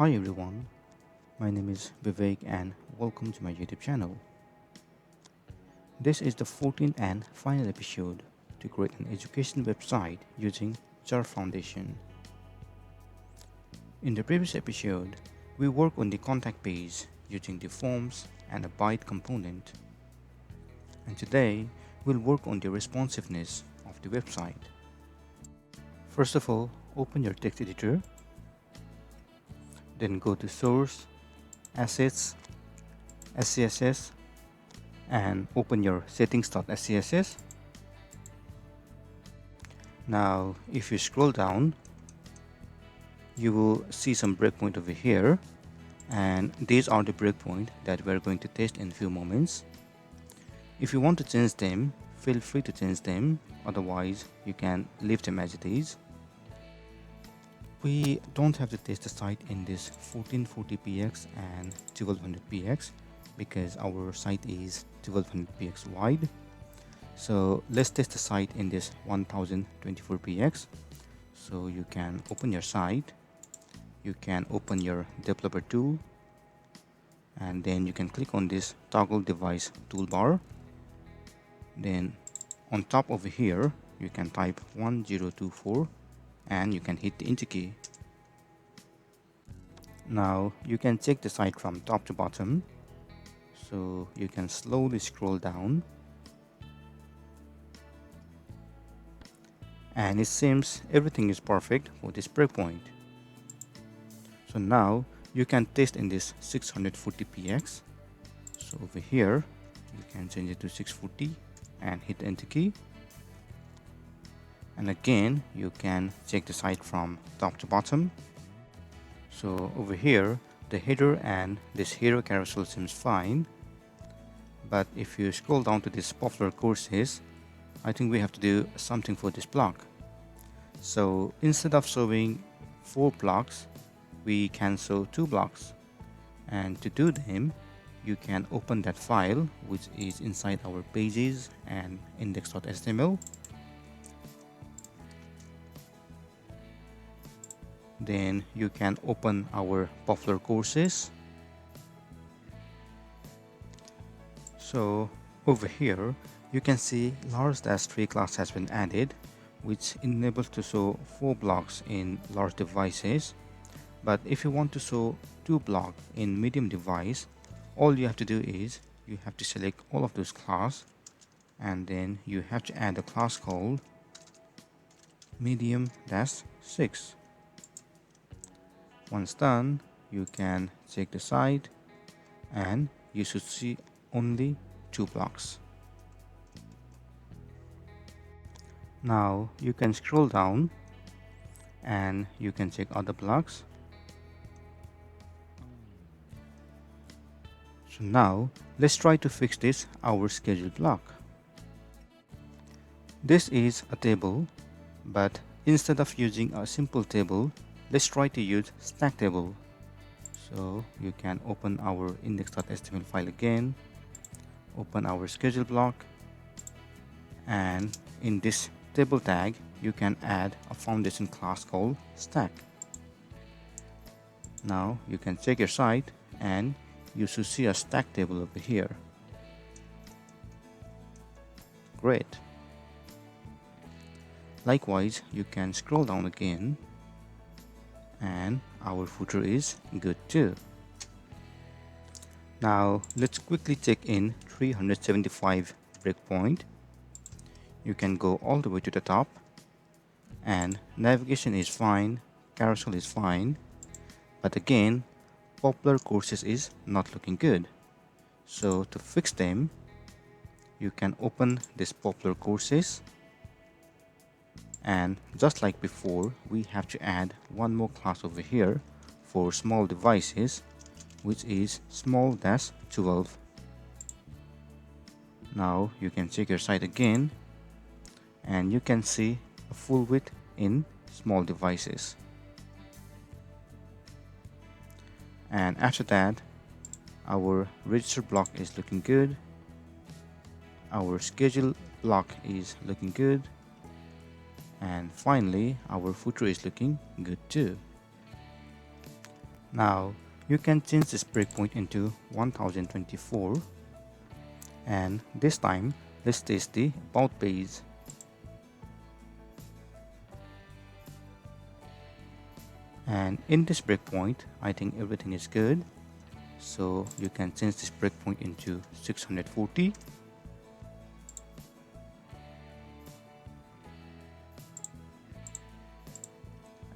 Hi everyone, my name is Vivek and welcome to my YouTube channel. This is the 14th and final episode to create an education website using Jar Foundation. In the previous episode, we worked on the contact page using the forms and a byte component. And today, we'll work on the responsiveness of the website. First of all, open your text editor, then go to Source, Assets, SCSS, and open your settings.scss. Now if you scroll down, you will see some breakpoint over here, and these are the breakpoint that we're going to test in a few moments. If you want to change them, feel free to change them, otherwise you can leave them as it is. We don't have to test the site in this 1440px and 1200px because our site is 1200px wide. So let's test the site in this 1024px. So you can open your site, you can open your developer tool, and then you can click on this toggle device toolbar. Then on top over here, you can type 1024 and you can hit the enter key. Now you can check the site from top to bottom. So you can slowly scroll down, and it seems everything is perfect for this breakpoint. So now you can test in this 640px. So over here you can change it to 640 and hit the enter key. And again you can check the site from top to bottom. So over here the header and this hero carousel seems fine, but if you scroll down to this popular courses, I think we have to do something for this block. So instead of showing 4 blocks, we can show 2 blocks, and to do them you can open that file which is inside our pages and index.html. Then you can open our popular courses. So over here you can see large-3 class has been added, which enables to show 4 blocks in large devices. But if you want to show 2 blocks in medium device, all you have to do is you have to select all of those class, and then you have to add a class called medium-6. Once done, you can check the site and you should see only 2 blocks. Now you can scroll down and you can check other blocks. So now let's try to fix this our schedule block. This is a table, but instead of using a simple table, let's try to use stack table. So you can open our index.html file again, open our schedule block, and in this table tag you can add a foundation class called stack. Now you can check your site and you should see a stack table over here. Great. Likewise, you can scroll down again and our footer is good too. Now let's quickly check in 375 breakpoint. You can go all the way to the top, and navigation is fine, carousel is fine, but again popular courses is not looking good. So to fix them, you can open this popular courses, and just like before we have to add one more class over here for small devices, which is small-12. Now you can check your site again and you can see a full width in small devices. And after that, our register block is looking good, our schedule block is looking good, and finally our footer is looking good too. Now you can change this breakpoint into 1024, and this time let's test the about page. And in this breakpoint I think everything is good, so you can change this breakpoint into 640.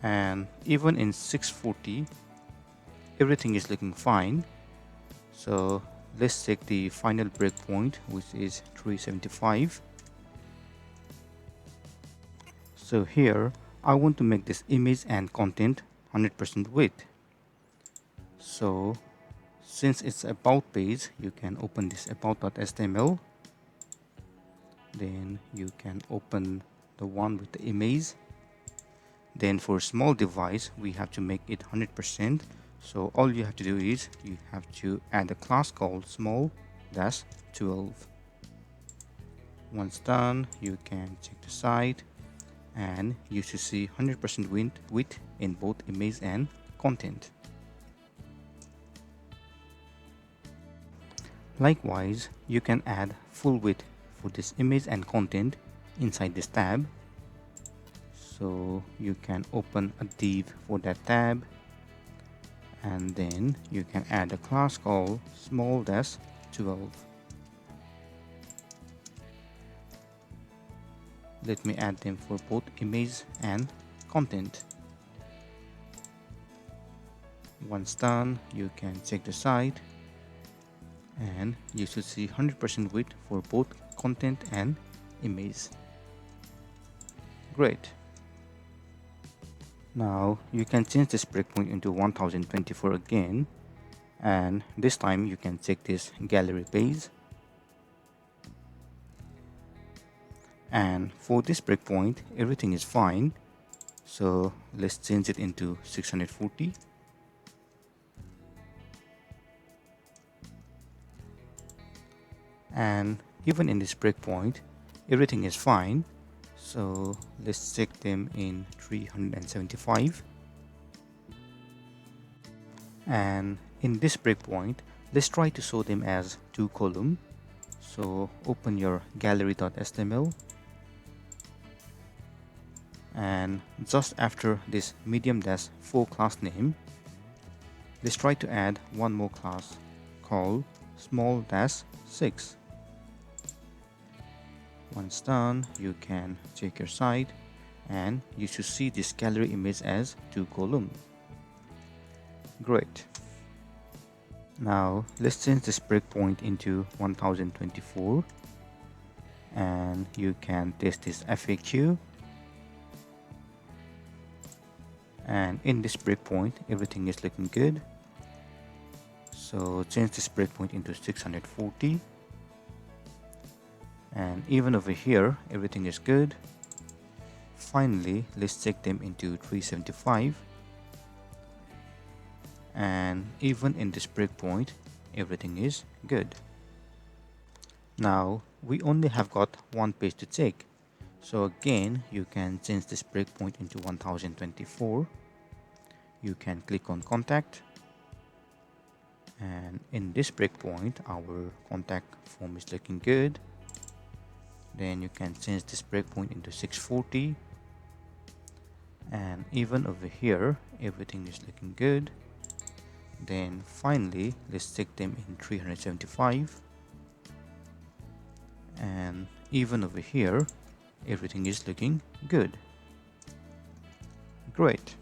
And even in 640 everything is looking fine. So let's check the final breakpoint, which is 375. So here I want to make this image and content 100% width. So since it's about page, you can open this about.html, then you can open the one with the image. Then for small device we have to make it 100%. So all you have to do is you have to add a class called small-12. Once done, you can check the site and you should see 100% width in both image and content. Likewise, you can add full width for this image and content inside this tab. So you can open a div for that tab, and then you can add a class called small-12. Let me add them for both image and content. Once done, you can check the site and you should see 100% width for both content and image. Great. Now you can change this breakpoint into 1024 again, and this time you can check this gallery page. And for this breakpoint everything is fine, so let's change it into 640. And even in this breakpoint everything is fine, so let's check them in 375. And in this breakpoint let's try to show them as 2 column. So open your gallery.html, and just after this medium-4 class name let's try to add one more class called small-6. Once done, you can check your site and you should see this gallery image as 2 column. Great. Now let's change this breakpoint into 1024 and you can test this FAQ. And in this breakpoint everything is looking good, so change this breakpoint into 640. And even over here everything is good. Finally let's check them into 375, and even in this breakpoint everything is good. Now we only have got one page to check, so again you can change this breakpoint into 1024. You can click on contact, and in this breakpoint our contact form is looking good. Then you can change this breakpoint into 640, and even over here everything is looking good. Then finally let's check them in 375, and even over here everything is looking good. Great.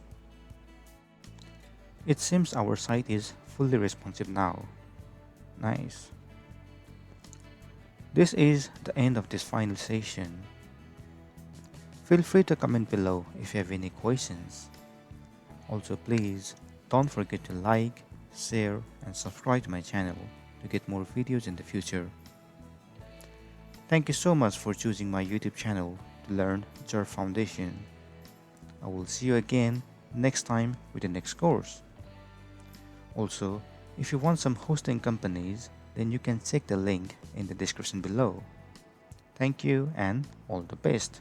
It seems our site is fully responsive now. Nice. This is the end of this final session. Feel free to comment below if you have any questions. Also please don't forget to like, share and subscribe to my channel to get more videos in the future. Thank you so much for choosing my YouTube channel to learn Jar Foundation. I will see you again next time with the next course. Also, if you want some hosting companies, then you can check the link in the description below. Thank you and all the best.